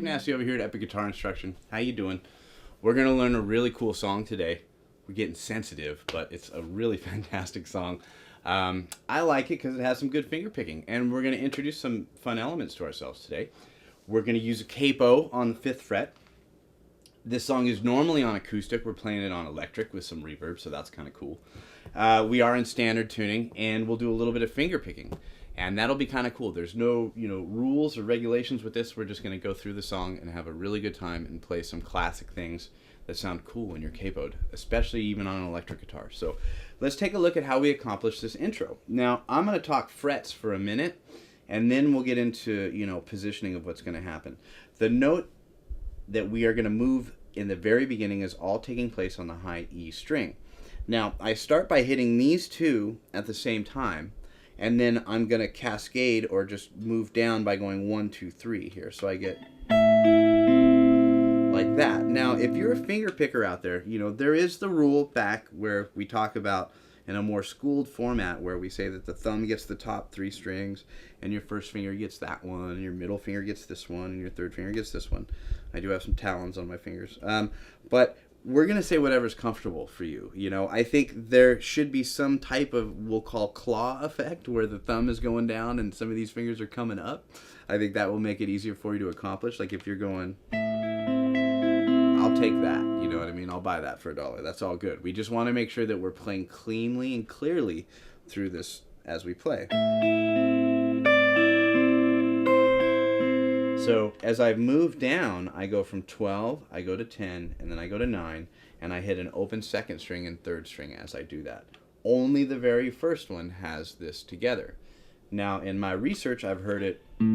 Nasty over here at Epic Guitar Instruction. How you doing? We're going to learn a really cool song today. We're getting sensitive, but it's a really fantastic song. I like it because it has some good finger picking, and we're going to introduce some fun elements to ourselves today. We're going to use a capo on the 5th fret. This song is normally on acoustic. We're playing it on electric with some reverb, so that's kind of cool. We are in standard tuning, and we'll do a little bit of finger picking. And that'll be kind of cool. There's no, rules or regulations with this. We're just going to go through the song and have a really good time and play some classic things that sound cool when you're capoed, especially even on an electric guitar. So let's take a look at how we accomplish this intro. Now, I'm going to talk frets for a minute, and then we'll get into, positioning of what's going to happen. The note that we are going to move in the very beginning is all taking place on the high E string. Now, I start by hitting these two at the same time, and then I'm going to cascade or just move down by going 1, 2, 3 here. So I get like that. Now, if you're a finger picker out there, there is the rule back where we talk about in a more schooled format where we say that the thumb gets the top 3 strings and your first finger gets that one, and your middle finger gets this one, and your third finger gets this one. I do have some talons on my fingers. But we're going to say whatever's comfortable for you. I think there should be some type of, we'll call claw effect, where the thumb is going down and some of these fingers are coming up. I think that will make it easier for you to accomplish. Like if you're going, I'll take that, you know what I mean? I'll buy that for $1. That's all good. We just want to make sure that we're playing cleanly and clearly through this as we play. So as I move down, I go from 12, I go to 10, and then I go to 9, and I hit an open 2nd string and 3rd string as I do that. Only the very first one has this together. Now, in my research, I've heard it where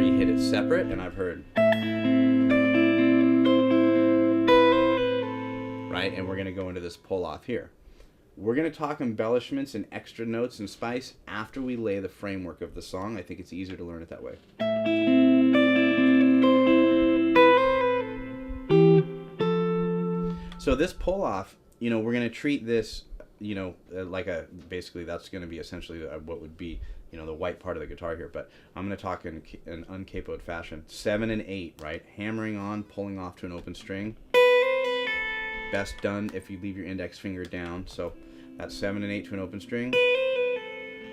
you hit it separate, and I've heard, right? And we're going to go into this pull off here. We're going to talk embellishments and extra notes and spice after we lay the framework of the song. I think it's easier to learn it that way. So this pull off, we're going to treat this, like basically that's going to be essentially what would be, the white part of the guitar here. But I'm going to talk in an uncapoed fashion. 7 and 8, right? Hammering on, pulling off to an open string. Best done if you leave your index finger down. So that's 7 and 8 to an open string.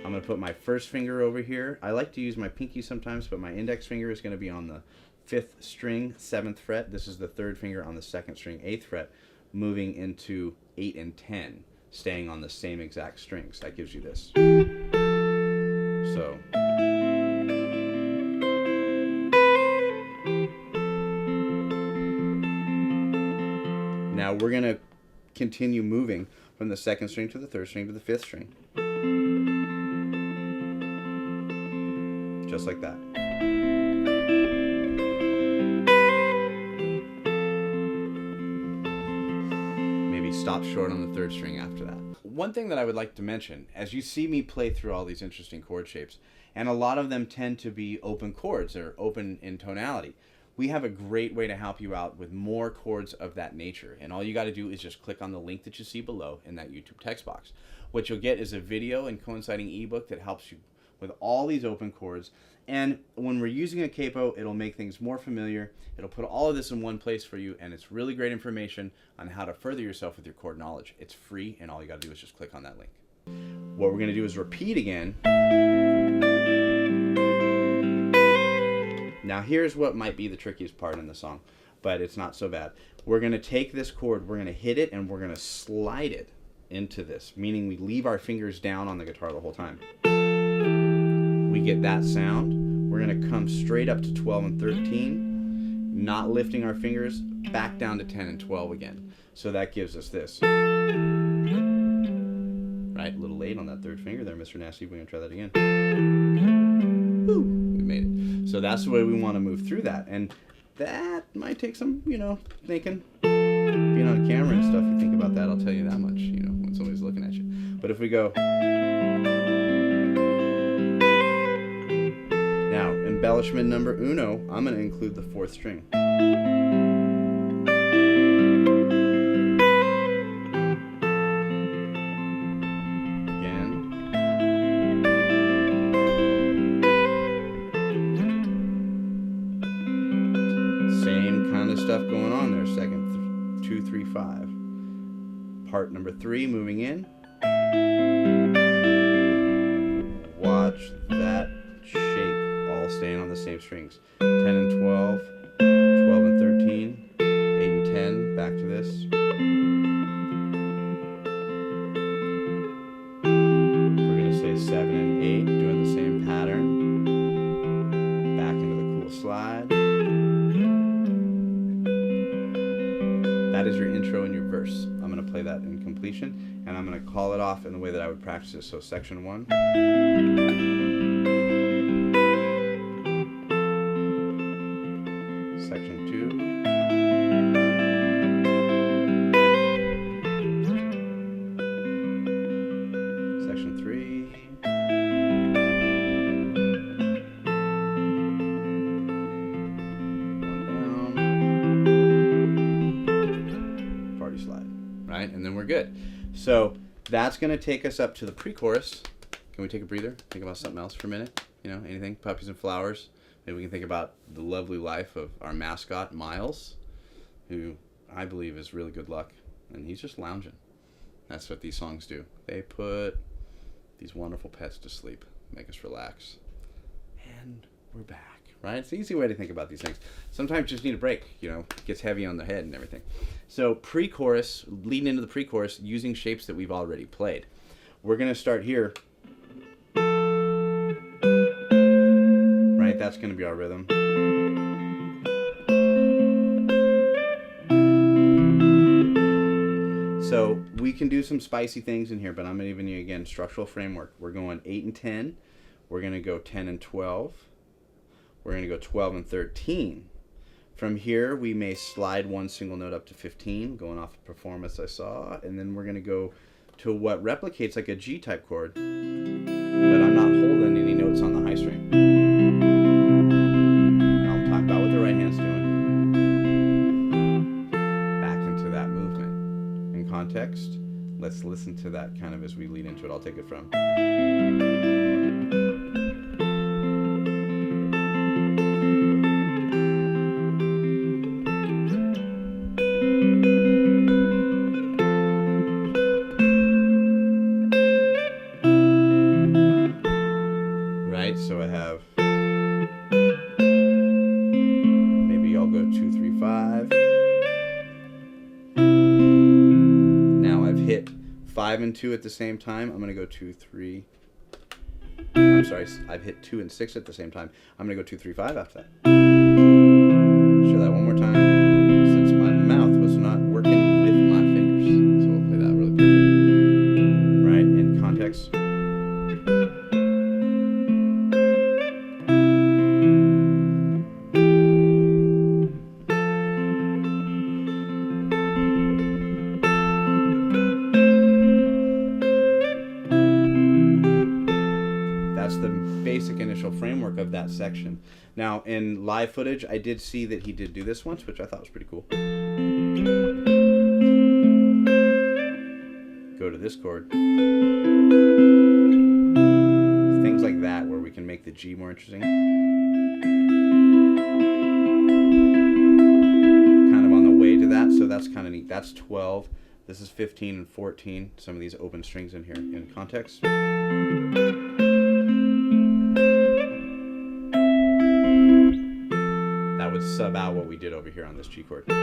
I'm going to put my first finger over here. I like to use my pinky sometimes, but my index finger is going to be on the 5th string, 7th fret. This is the 3rd finger on the 2nd string, 8th fret, moving into 8 and 10, staying on the same exact strings. That gives you this. So. Now we're going to continue moving from the 2nd string to the 3rd string to the 5th string. Just like that. Maybe stop short on the 3rd string after that. One thing that I would like to mention, as you see me play through all these interesting chord shapes, and a lot of them tend to be open chords or open in tonality, we have a great way to help you out with more chords of that nature. And all you got to do is just click on the link that you see below in that YouTube text box. What you'll get is a video and coinciding ebook that helps you with all these open chords. And when we're using a capo, it'll make things more familiar. It'll put all of this in one place for you, and it's really great information on how to further yourself with your chord knowledge. It's free, and all you got to do is just click on that link. What we're going to do is repeat again. Now here's what might be the trickiest part in the song, but it's not so bad. We're going to take this chord, we're going to hit it, and we're going to slide it into this, meaning we leave our fingers down on the guitar the whole time. We get that sound. We're going to come straight up to 12 and 13, not lifting our fingers, back down to 10 and 12 again. So that gives us this. Right, a little late on that 3rd finger there, Mr. Nasty. We're going to try that again. Woo, we made it. So that's the way we want to move through that. And that might take some, thinking. Being on camera and stuff, you think about that, I'll tell you that much, when somebody's looking at you. But if we go. Now, embellishment number uno, I'm going to include the 4th string. Again. kind of stuff going on there. Second, 2, 3, 5. Part number 3, moving in. Watch that shape, all staying on the same strings. 10 and 12, 12 and 13, 8 and 10, back to this. We're going to say 7 and 8, doing the same pattern. Back into the cool slide. That is your intro and your verse. I'm going to play that in completion, and I'm going to call it off in the way that I would practice it. So section 1. Section 2. Section 3. One down. Party slide. Right? And then we're good. So that's going to take us up to the pre-chorus. Can we take a breather? Think about something else for a minute? You know, anything? Puppies and flowers. Maybe we can think about the lovely life of our mascot, Miles, who I believe is really good luck. And he's just lounging. That's what these songs do. They put these wonderful pets to sleep, make us relax. And we're back, right? It's an easy way to think about these things. Sometimes you just need a break, you know, it gets heavy on the head and everything. So pre-chorus, leading into the pre-chorus, using shapes that we've already played. We're going to start here. Right, that's going to be our rhythm. So we can do some spicy things in here, but I'm giving you, again, structural framework. We're going 8 and 10. We're going to go 10 and 12. We're going to go 12 and 13. From here, we may slide one single note up to 15, going off the performance I saw, and then we're going to go to what replicates like a G-type chord, but I'm not holding any notes on the high string. And I'll talk about what the right hand's doing. Back into that movement. In context, let's listen to that kind of as we lead into it. I'll take it from. So I have, maybe I'll go 2, 3, 5. Now I've hit 5 and 2 at the same time. I'm going to go 2, 3. I'm sorry, I've hit 2 and 6 at the same time. I'm going to go 2, 3, 5 after that. Show that one more time, since my mouth was not working with my fingers. So we'll play that really perfect. Right, in context. The basic initial framework of that section. Now, in live footage, I did see that he did do this once, which I thought was pretty cool. Go to this chord. Things like that, where we can make the G more interesting. Kind of on the way to that, so that's kind of neat. That's 12. This is 15 and 14. Some of these open strings in here in context. Would sub out what we did over here on this G chord. Now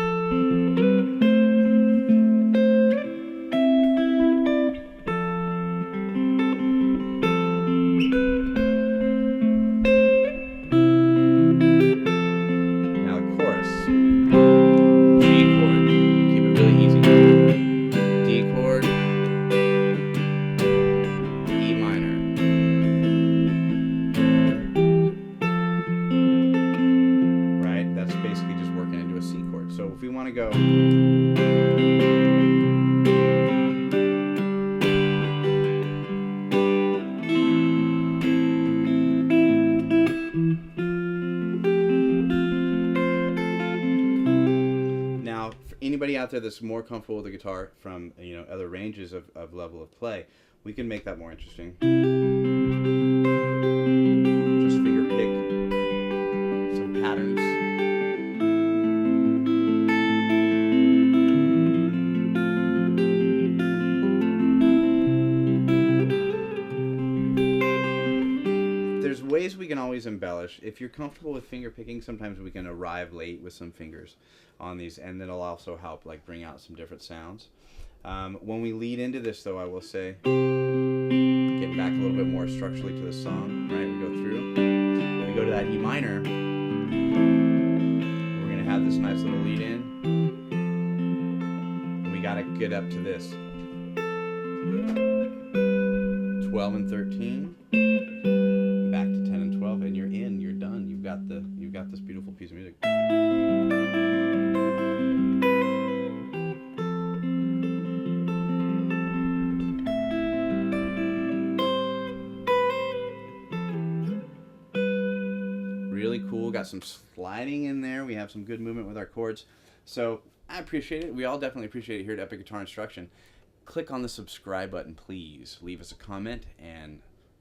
the chorus. G chord. Keep it really easy. D chord. E minor. That's basically just working into a C chord. So if we want to go, now for anybody out there that's more comfortable with the guitar from, you know, other ranges of level of play, we can make that more interesting. Just finger pick some patterns. we can always embellish. If you're comfortable with finger picking, sometimes we can arrive late with some fingers on these, and it'll also help like bring out some different sounds. When we lead into this, though, I will say, getting back a little bit more structurally to the song, right? We go through, we go to that E minor. We're gonna have this nice little lead in, and we gotta get up to this 12 and 13, back to 10 and 12, and you're in. You're done. You've got this beautiful piece of music. Really cool. Got some sliding in there. We have some good movement with our chords. So I appreciate it. We all definitely appreciate it here at Epic Guitar Instruction. Click on the subscribe button, please. Leave us a comment and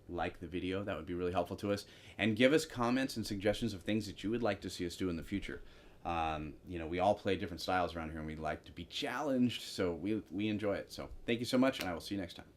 like the video. That would be really helpful to us. And give us comments and suggestions of things that you would like to see us do in the future. You know, we all play different styles around here, and we like to be challenged, so we enjoy it. So thank you so much, and I will see you next time.